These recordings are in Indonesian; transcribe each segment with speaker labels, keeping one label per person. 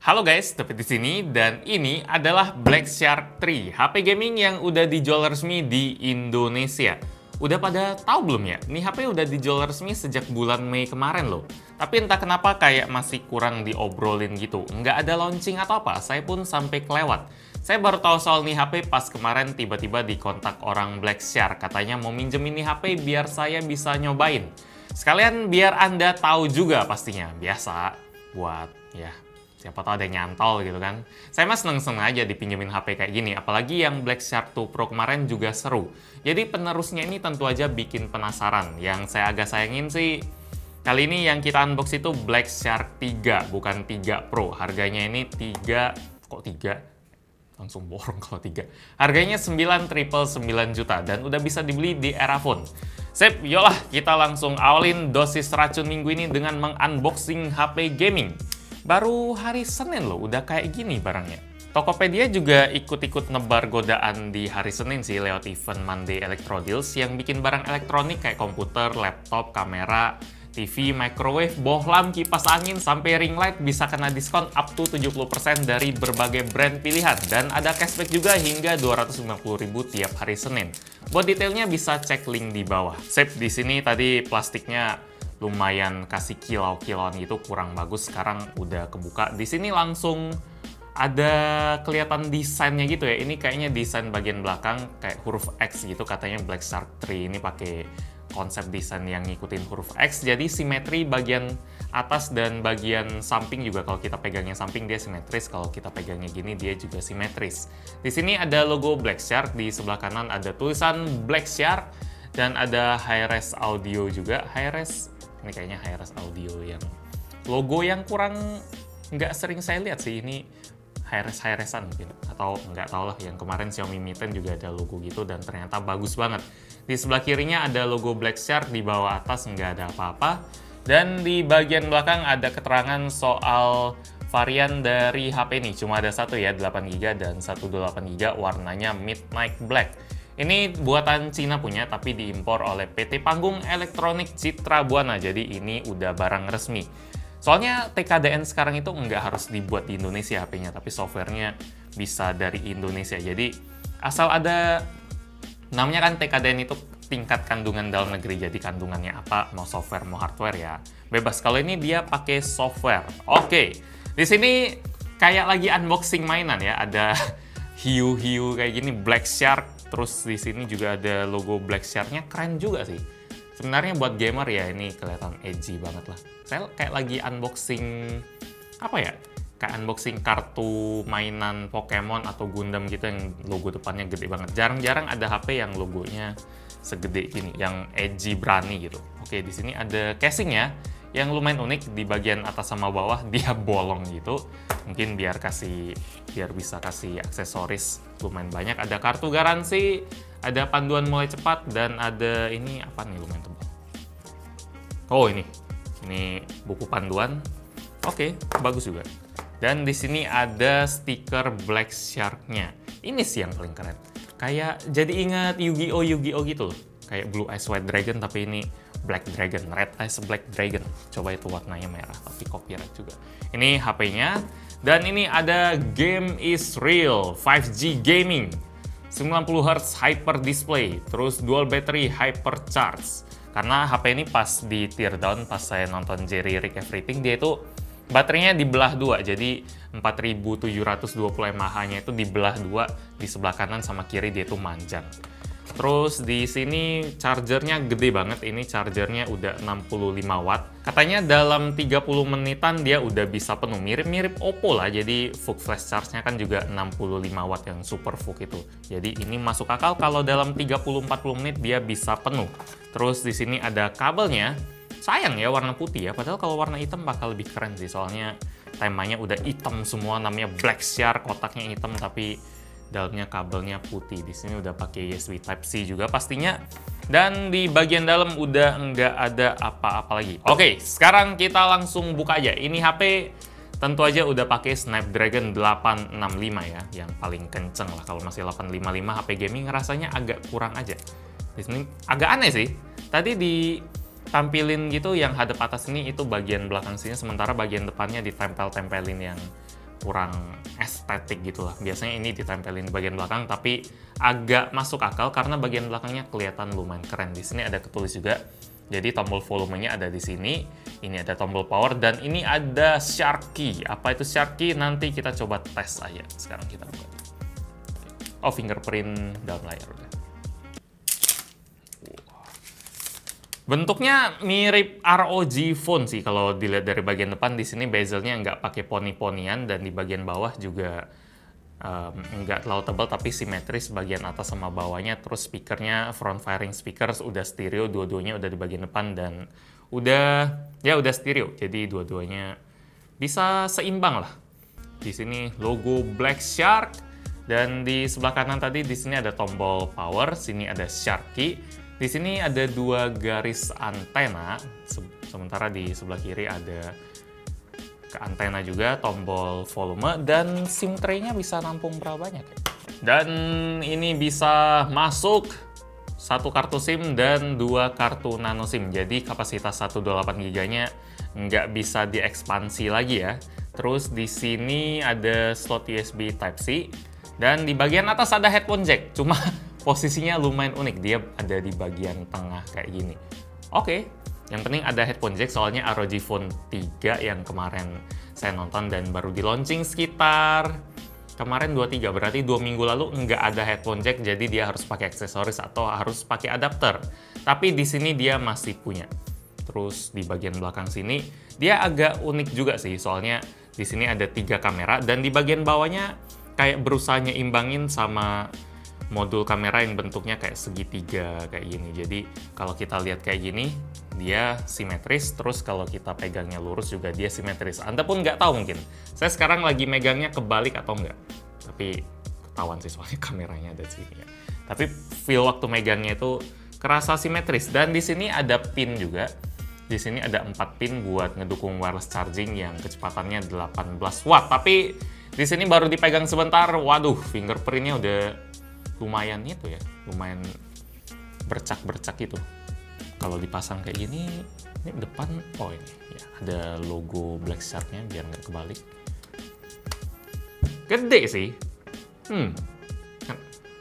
Speaker 1: Halo guys, Tepit di sini dan ini adalah Black Shark 3, HP gaming yang udah dijual resmi di Indonesia. Udah pada tahu belum ya? Nih HP udah dijual resmi sejak bulan Mei kemarin loh. Tapi entah kenapa kayak masih kurang diobrolin gitu. Nggak ada launching atau apa, saya pun sampai kelewat. Saya baru tahu soal nih HP pas kemarin tiba-tiba dikontak orang Black Shark. Katanya mau minjem ini HP biar saya bisa nyobain. Sekalian biar Anda tahu juga pastinya. Biasa buat ya siapa tahu ada yang nyantol gitu kan. Saya mah seneng-seneng aja dipinjemin HP kayak gini. Apalagi yang Black Shark 2 Pro kemarin juga seru. Jadi penerusnya ini tentu aja bikin penasaran. Yang saya agak sayangin sih, kali ini yang kita unbox itu Black Shark 3, bukan 3 Pro. Harganya ini 3, kok 3? Langsung borong kalau 3. Harganya 9.999 juta dan udah bisa dibeli di Erafone. Sip, yolah kita langsung awalin dosis racun minggu ini dengan mengunboxing HP gaming. Baru hari Senin loh, udah kayak gini barangnya. Tokopedia juga ikut-ikut nebar godaan di hari Senin sih lewat event Monday Electro Deals yang bikin barang elektronik kayak komputer, laptop, kamera, TV, microwave, bohlam, kipas angin, sampai ring light bisa kena diskon up to 70% dari berbagai brand pilihan. Dan ada cashback juga hingga 250.000 tiap hari Senin. Buat detailnya bisa cek link di bawah. Sip, di sini tadi plastiknya lumayan kasih kilau-kilauan gitu, kurang bagus. Sekarang udah kebuka. Di sini langsung ada kelihatan desainnya gitu ya. Ini kayaknya desain bagian belakang kayak huruf X gitu. Katanya Black Shark 3 ini pakai konsep desain yang ngikutin huruf X. Jadi simetri bagian atas dan bagian samping juga. Kalau kita pegangnya samping dia simetris. Kalau kita pegangnya gini dia juga simetris. Di sini ada logo Black Shark. Di sebelah kanan ada tulisan Black Shark. Dan ada Hi-Res Audio juga. Hi-Res, ini kayaknya Hi-Res Audio yang logo yang kurang nggak sering saya lihat sih. Ini Hi-Resan mungkin, atau nggak tahu lah. Yang kemarin Xiaomi Mi 10 juga ada logo gitu dan ternyata bagus banget. Di sebelah kirinya ada logo Black Shark, di bawah atas nggak ada apa-apa. Dan di bagian belakang ada keterangan soal varian dari HP ini. Cuma ada satu ya, 8GB dan 128GB, warnanya Midnight Black. Ini buatan Cina punya, tapi diimpor oleh PT Panggung Elektronik Citra Buana. Jadi ini udah barang resmi. Soalnya TKDN sekarang itu nggak harus dibuat di Indonesia HP-nya, tapi softwarenya bisa dari Indonesia. Jadi asal ada, namanya kan TKDN itu tingkat kandungan dalam negeri. Jadi kandungannya apa, mau software mau hardware ya bebas. Kalau ini dia pakai software. Oke, di sini kayak lagi unboxing mainan ya. Ada hiu-hiu kayak gini, Black Shark. Terus di sini juga ada logo Black Shark-nya, keren juga sih. Sebenarnya buat gamer ya ini kelihatan edgy banget lah. Saya kayak lagi unboxing apa ya? Kayak unboxing kartu mainan Pokemon atau Gundam gitu yang logo depannya gede banget. Jarang-jarang ada HP yang logonya segede gini, yang edgy berani gitu. Oke, di sini ada casingnya yang lumayan unik. Di bagian atas sama bawah dia bolong gitu. Mungkin biar bisa kasih aksesoris lumayan banyak. Ada kartu garansi, ada panduan mulai cepat, dan ada ini apa nih lumayan tebal. Oh ini buku panduan. Oke, bagus juga. Dan di sini ada stiker Black Shark-nya. Ini sih yang paling keren. Kayak jadi ingat Yu-Gi-Oh gitu loh. Kayak Blue Eyes White Dragon tapi ini Black Dragon, Red Eyes Black Dragon. Coba itu warnanya merah tapi copyright juga. Ini HP-nya. Dan ini ada Game is Real 5G Gaming, 90Hz Hyper Display, terus dual battery Hyper Charge. Karena HP ini pas di teardown, pas saya nonton Jerry Rick Everything, dia itu baterainya dibelah dua. Jadi 4720 mAh-nya itu dibelah dua, di sebelah kanan sama kiri dia itu manjang. Terus di sini chargernya gede banget. Ini chargernya udah 65 watt. Katanya dalam 30 menitan dia udah bisa penuh. Mirip-mirip Oppo lah. Jadi VOOC flash charge-nya kan juga 65 watt yang super VOOC itu. Jadi ini masuk akal kalau dalam 30-40 menit dia bisa penuh. Terus di sini ada kabelnya. Sayang ya warna putih ya. Padahal kalau warna hitam bakal lebih keren sih. Soalnya temanya udah hitam semua. Namanya Black Shark, kotaknya hitam tapi dalamnya kabelnya putih. Di sini udah pakai USB Type-C juga pastinya. Dan di bagian dalam udah nggak ada apa-apa lagi. Oke, sekarang kita langsung buka aja. Ini HP tentu aja udah pakai Snapdragon 865 ya, yang paling kenceng lah. Kalau masih 855 HP gaming rasanya agak kurang aja. Di sini agak aneh sih. Tadi ditampilin gitu yang hadap atas ini itu bagian belakang sini, sementara bagian depannya ditempel-tempelin yang kurang estetik gitu lah. Biasanya ini ditempelin di bagian belakang, tapi agak masuk akal karena bagian belakangnya kelihatan lumayan keren. Di sini ada ketulis juga. Jadi tombol volumenya ada di sini. Ini ada tombol power dan ini ada shark key. Apa itu shark key? Nanti kita coba tes aja. Sekarang kita buka. Oh, fingerprint dalam layar udah. Bentuknya mirip ROG Phone sih kalau dilihat dari bagian depan. Di sini bezelnya nggak pakai poni-ponian dan di bagian bawah juga nggak terlalu tebal tapi simetris bagian atas sama bawahnya. Terus speakernya front firing speakers udah stereo, dua-duanya udah di bagian depan dan udah stereo. Jadi dua-duanya bisa seimbang lah. Di sini logo Black Shark dan di sebelah kanan tadi di sini ada tombol power, sini ada shark key. Di sini ada 2 garis antena, sementara di sebelah kiri ada ke antena juga, tombol volume, dan SIM tray-nya bisa nampung berapa banyak ya? Dan ini bisa masuk 1 kartu SIM dan 2 kartu nano SIM, jadi kapasitas 128 GB-nya nggak bisa diekspansi lagi ya. Terus di sini ada slot USB Type-C, dan di bagian atas ada headphone jack, cuma posisinya lumayan unik, dia ada di bagian tengah kayak gini. Oke, yang penting ada headphone jack soalnya ROG Phone 3 yang kemarin saya nonton dan baru di launching sekitar kemarin 23, berarti 2 minggu lalu nggak ada headphone jack, jadi dia harus pakai aksesoris atau harus pakai adapter. Tapi di sini dia masih punya. Terus di bagian belakang sini dia agak unik juga sih, soalnya di sini ada 3 kamera dan di bagian bawahnya kayak berusaha nyimbangin sama modul kamera yang bentuknya kayak segitiga kayak gini. Jadi kalau kita lihat kayak gini, dia simetris. Terus kalau kita pegangnya lurus juga dia simetris. Anda pun nggak tahu mungkin. Saya sekarang lagi megangnya kebalik atau enggak. Tapi ketahuan sih soalnya kameranya ada di sini ya. Tapi feel waktu megangnya itu kerasa simetris. Dan di sini ada pin juga. Di sini ada 4 pin buat ngedukung wireless charging yang kecepatannya 18 watt. Tapi di sini baru dipegang sebentar, waduh, fingerprintnya udah lumayan itu ya, lumayan bercak-bercak itu. Kalau dipasang kayak gini, ini depan, oh ini ya ada logo Black Shark-nya biar nggak kebalik. Gede sih,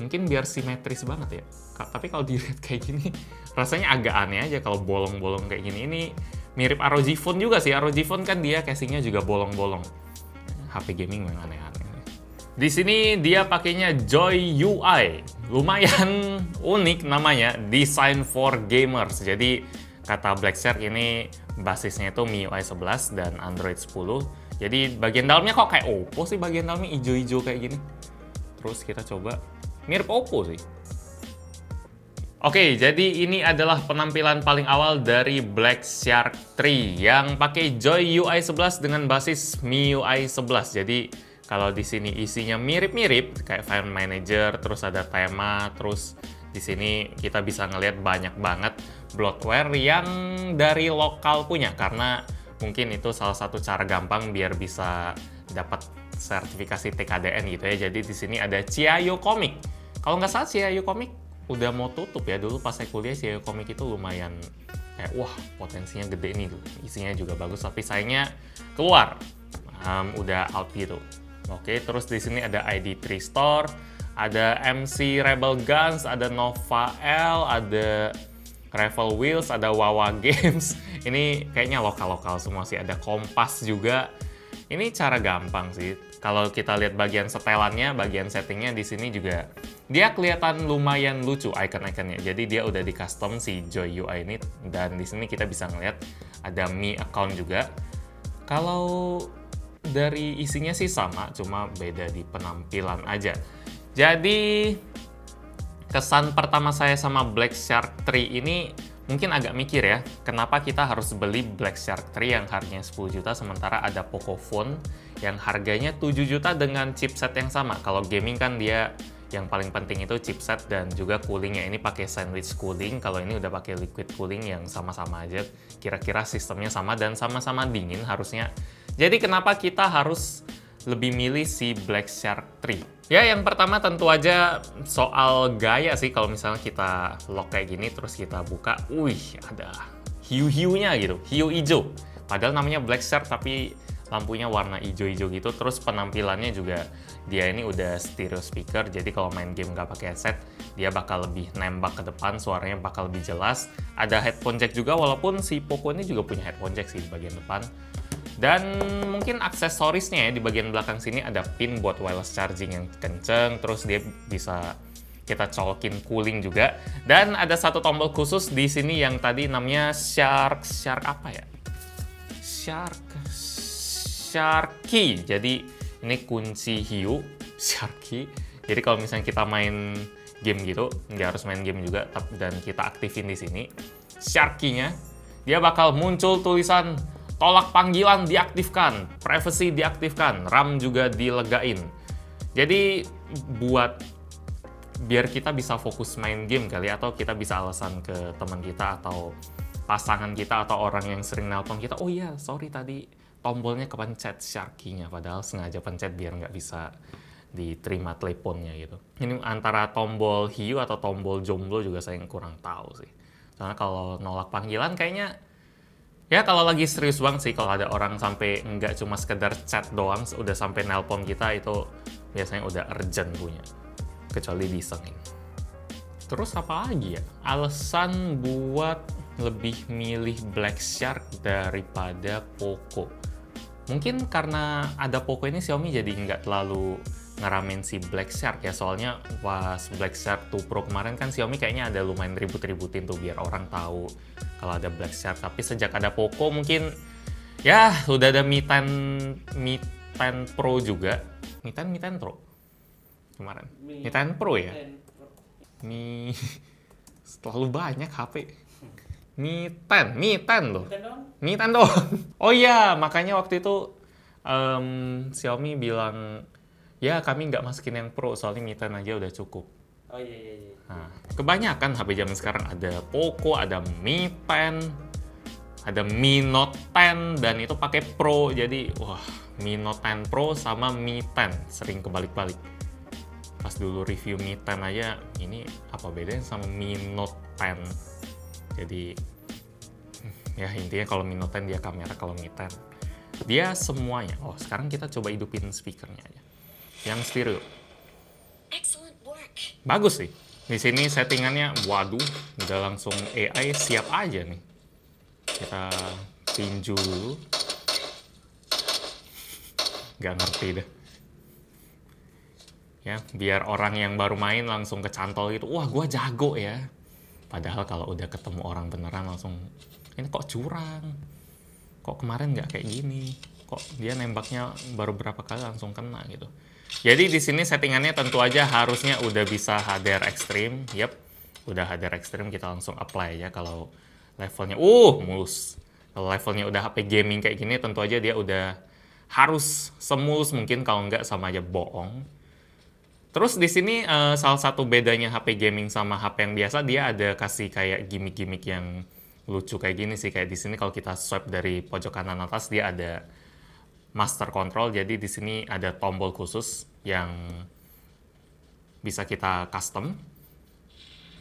Speaker 1: mungkin biar simetris banget ya. Tapi kalau dilihat kayak gini, rasanya agak aneh aja kalau bolong-bolong kayak gini. Ini mirip ROG Phone juga sih. ROG Phone kan dia casingnya juga bolong-bolong. HP gaming memang aneh-aneh. Di sini dia pakainya Joy UI, lumayan unik namanya, Design for Gamers. Jadi kata Black Shark ini basisnya itu MIUI 11 dan Android 10. Jadi bagian dalamnya kok kayak Oppo sih, bagian dalamnya hijau-hijau kayak gini. Terus kita coba, mirip Oppo sih. Oke, jadi ini adalah penampilan paling awal dari Black Shark 3 yang pakai Joy UI 11 dengan basis MIUI 11. Jadi kalau di sini isinya mirip-mirip kayak File Manager, terus ada tema, terus di sini kita bisa ngelihat banyak banget bloatware yang dari lokal punya karena mungkin itu salah satu cara gampang biar bisa dapat sertifikasi TKDN gitu ya. Jadi di sini ada Chiayo Comic. Kalau nggak salah Chiayo Comic udah mau tutup ya. Dulu pas saya kuliah Chiayo Comic itu lumayan kayak wah potensinya gede nih tuh. Isinya juga bagus tapi sayangnya keluar. Udah out gitu. Oke, terus di sini ada ID3 Store, ada MC Rebel Guns, ada Nova L, ada Gravel Wheels, ada Wawa Games. Ini kayaknya lokal-lokal semua sih. Ada Kompas juga. Ini cara gampang sih. Kalau kita lihat bagian setelannya, bagian settingnya di sini juga dia kelihatan lumayan lucu icon-iconnya. Jadi dia udah di custom si Joy UI ini dan di sini kita bisa ngeliat ada Mi account juga. Kalau dari isinya sih sama, cuma beda di penampilan aja. Jadi kesan pertama saya sama Black Shark 3 ini mungkin agak mikir ya, kenapa kita harus beli Black Shark 3 yang harganya 10 juta sementara ada Pocophone yang harganya 7 juta dengan chipset yang sama. Kalau gaming kan dia yang paling penting itu chipset dan juga coolingnya. Ini pakai sandwich cooling, kalau ini udah pakai liquid cooling yang sama-sama aja. Kira-kira sistemnya sama dan sama-sama dingin harusnya. Jadi kenapa kita harus lebih milih si Black Shark 3? Ya, yang pertama tentu aja soal gaya sih. Kalau misalnya kita lock kayak gini, terus kita buka, wih, ada hiu-hiunya gitu, hiu hijau. Padahal namanya Black Shark, tapi lampunya warna hijau-hijau gitu. Terus penampilannya juga dia ini udah stereo speaker, jadi kalau main game nggak pakai headset, dia bakal lebih nembak ke depan, suaranya bakal lebih jelas. Ada headphone jack juga, walaupun si Poco ini juga punya headphone jack sih di bagian depan. Dan mungkin aksesorisnya ya, di bagian belakang sini ada pin buat wireless charging yang kenceng, terus dia bisa kita colokin cooling juga. Dan ada satu tombol khusus di sini yang tadi namanya Shark apa ya? Shark key. Jadi ini kunci hiu, Shark key. Jadi kalau misalnya kita main game gitu, nggak harus main game juga, dan kita aktifin di sini Shark key-nya, dia bakal muncul tulisan tolak panggilan diaktifkan, privacy diaktifkan, RAM juga dilegain. Jadi biar kita bisa fokus main game kali, atau kita bisa alasan ke teman kita atau pasangan kita atau orang yang sering nelpon kita, oh iya sorry tadi tombolnya kepencet Shark key-nya, padahal sengaja pencet biar nggak bisa diterima teleponnya gitu. Ini antara tombol hiu atau tombol jomblo juga saya kurang tahu sih. Karena kalau nolak panggilan kayaknya, ya kalau lagi serius banget sih, kalau ada orang sampai nggak cuma sekedar chat doang, udah sampai nelpon kita, itu biasanya udah urgent punya. Kecuali disengin. Terus apa lagi ya? Alasan buat lebih milih Black Shark daripada Poco. Mungkin karena ada Poco ini, Xiaomi jadi nggak terlalu ngeramein si Black Shark ya. Soalnya pas Black Shark 2 Pro kemarin kan Xiaomi kayaknya ada lumayan ribut-ributin tuh biar orang tahu kalau ada Black Shark. Tapi sejak ada Poco mungkin ya udah ada Mi 10 Pro juga. Mi 10 Pro kemarin. Mi 10 Pro ya? Mi terlalu banyak HP. Mi 10 loh. Mi 10 doang. Oh iya, makanya waktu itu Xiaomi bilang, ya kami nggak masukin yang Pro, soalnya Mi 10 aja udah cukup.
Speaker 2: Oh iya.
Speaker 1: Nah, kebanyakan HP zaman sekarang ada Poco, ada Mi 10, ada Mi Note 10, dan itu pakai Pro. Jadi, wah, Mi Note 10 Pro sama Mi 10 sering kebalik-balik. Pas dulu review Mi 10 aja, ini apa bedanya sama Mi Note 10? Jadi, ya intinya kalau Mi Note 10 dia kamera, kalau Mi 10 dia semuanya. Oh, sekarang kita coba hidupin speakernya aja. Yang stereo. Bagus sih. Di sini settingannya, waduh, udah langsung AI siap aja nih. Kita tinju dulu. Gak ngerti deh. Ya, biar orang yang baru main langsung kecantol gitu. Wah, gua jago ya. Padahal kalau udah ketemu orang beneran langsung, ini kok curang. Kok kemarin nggak kayak gini. Kok dia nembaknya baru berapa kali langsung kena gitu. Jadi di sini settingannya tentu aja harusnya udah bisa HDR Extreme. Yep, udah HDR Extreme, kita langsung apply ya. Kalau levelnya, mulus. Kalau levelnya udah HP gaming kayak gini, tentu aja dia udah harus semulus mungkin, kalau nggak sama aja bohong. Terus di sini salah satu bedanya HP gaming sama HP yang biasa, dia ada kasih kayak gimmick-gimmick yang lucu kayak gini sih. Kayak di sini kalau kita swipe dari pojok kanan atas, dia ada master control. Jadi di sini ada tombol khusus yang bisa kita custom.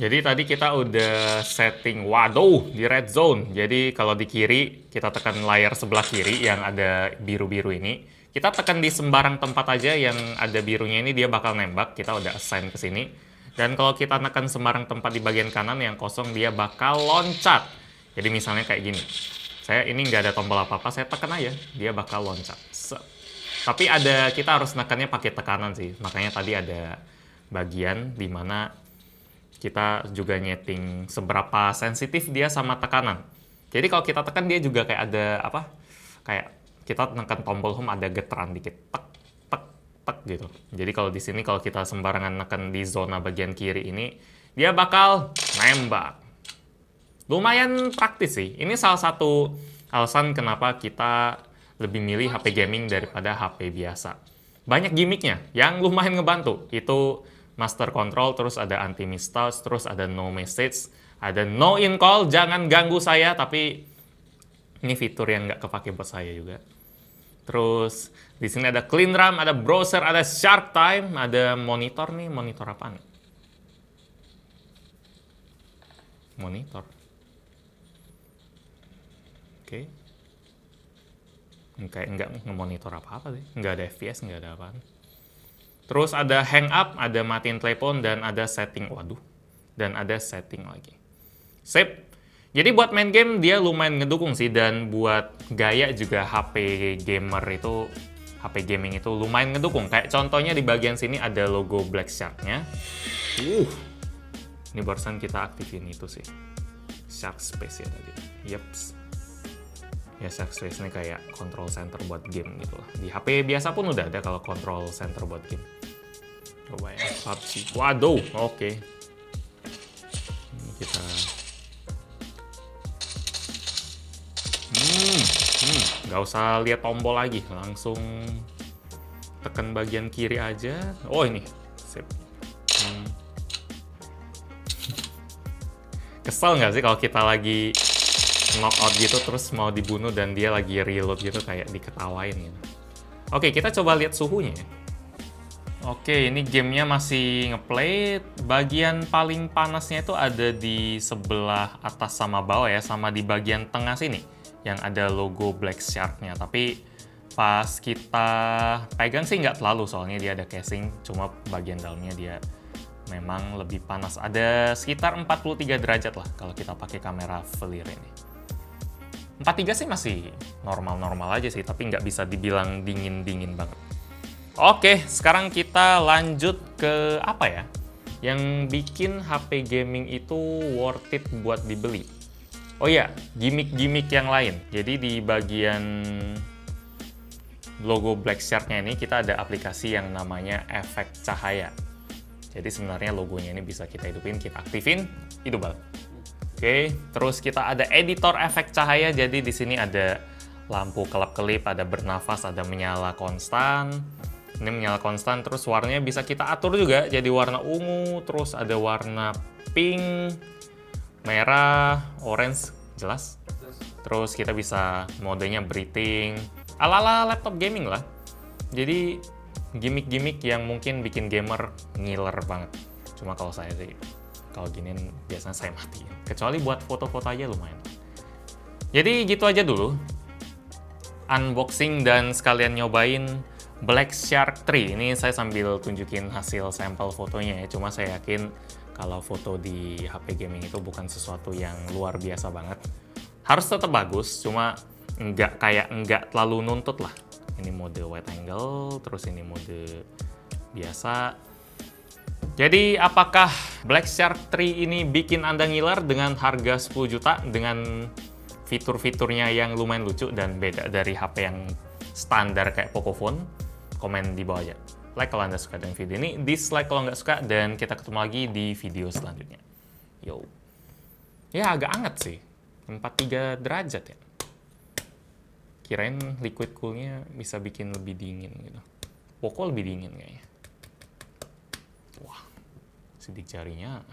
Speaker 1: Jadi tadi kita udah setting, waduh, di red zone. Jadi kalau di kiri, kita tekan layar sebelah kiri yang ada biru-biru ini. Kita tekan di sembarang tempat aja yang ada birunya ini, dia bakal nembak. Kita udah assign ke sini. Dan kalau kita tekan sembarang tempat di bagian kanan yang kosong, dia bakal loncat. Jadi misalnya kayak gini. Saya ini nggak ada tombol apa-apa, saya tekan aja, dia bakal loncat. Tapi kita harus nekannya pakai tekanan sih. Makanya tadi ada bagian di mana kita juga nyeting seberapa sensitif dia sama tekanan. Jadi kalau kita tekan, dia juga kayak ada apa? Kayak kita tekan tombol home ada getaran dikit, tek tek tek gitu. Jadi kalau di sini kalau kita sembarangan neken di zona bagian kiri ini, dia bakal nembak. Lumayan praktis sih. Ini salah satu alasan kenapa kita lebih milih HP gaming daripada HP biasa. Banyak gimmicknya yang lumayan ngebantu. Itu master control, terus ada anti mistouch, terus ada no message, ada no in call, jangan ganggu saya, tapi ini fitur yang nggak kepake buat saya juga. Terus di sini ada clean RAM, ada browser, ada shark time, ada monitor nih. Monitor apa nih? Monitor. Oke. Kayak nggak ngemonitor apa-apa sih. Nggak ada FPS, nggak ada apa. Terus ada hang up, ada matiin telepon, dan ada setting. Waduh. Dan ada setting lagi. Sip. Jadi buat main game dia lumayan ngedukung sih, dan buat gaya juga HP gamer itu, HP gaming itu lumayan ngedukung. Kayak contohnya di bagian sini ada logo Black Shark-nya. Ini barusan kita aktifin itu sih. Shark Space ya tadi. Yeps. Ya Shark Space ini kayak control center buat game gitu lah. Di HP biasa pun udah ada kalau control center buat game. Coba ya, PUBG. Waduh, oke. Ini kita... Nggak usah lihat tombol lagi, langsung tekan bagian kiri aja. Oh ini, sip. Kesel nggak sih kalau kita lagi knockout gitu terus mau dibunuh dan dia lagi reload gitu, kayak diketawain gitu. Oke, kita coba lihat suhunya ya. Oke, ini gamenya masih ngeplay. Bagian paling panasnya itu ada di sebelah atas sama bawah ya, sama di bagian tengah sini yang ada logo Black Shark-nya. Tapi pas kita pegang sih nggak terlalu, soalnya dia ada casing, cuma bagian dalamnya dia memang lebih panas. Ada sekitar 43 derajat lah kalau kita pakai kamera FLIR ini. 43 sih masih normal-normal aja sih, tapi nggak bisa dibilang dingin-dingin banget. Oke, sekarang kita lanjut ke apa ya? Yang bikin HP gaming itu worth it buat dibeli. Oh ya, gimmick-gimmick yang lain. Jadi di bagian logo Black Shark-nya ini kita ada aplikasi yang namanya efek cahaya. Jadi sebenarnya logonya ini bisa kita hidupin, kita aktifin, hidup bal. Oke, terus kita ada editor efek cahaya. Jadi di sini ada lampu kelap-kelip, ada bernafas, ada menyala konstan. Ini menyala konstan, terus warnanya bisa kita atur juga. Jadi warna ungu, terus ada warna pink, merah, orange, jelas. Terus kita bisa modenya breathing, ala-ala laptop gaming lah. Jadi gimmick-gimmick yang mungkin bikin gamer ngiler banget. Cuma kalau saya sih, kalau giniin biasanya saya matiin. Kecuali buat foto-foto aja lumayan. Jadi gitu aja dulu. Unboxing dan sekalian nyobain Black Shark 3. Ini saya sambil tunjukin hasil sampel fotonya ya. Cuma saya yakin kalau foto di HP gaming itu bukan sesuatu yang luar biasa banget. Harus tetap bagus, cuma nggak terlalu nuntut lah. Ini mode wide angle, terus ini mode biasa. Jadi apakah Black Shark 3 ini bikin Anda ngiler dengan harga 10 juta dengan fitur-fiturnya yang lumayan lucu dan beda dari HP yang standar kayak Pocophone? Komen di bawah aja. Like kalau Anda suka dengan video ini, dislike kalau nggak suka, dan kita ketemu lagi di video selanjutnya. Yo. Ya agak anget sih. 43 derajat ya. Kirain liquid coolnya bisa bikin lebih dingin gitu. Poco lebih dingin kayaknya. Wah, sidik jarinya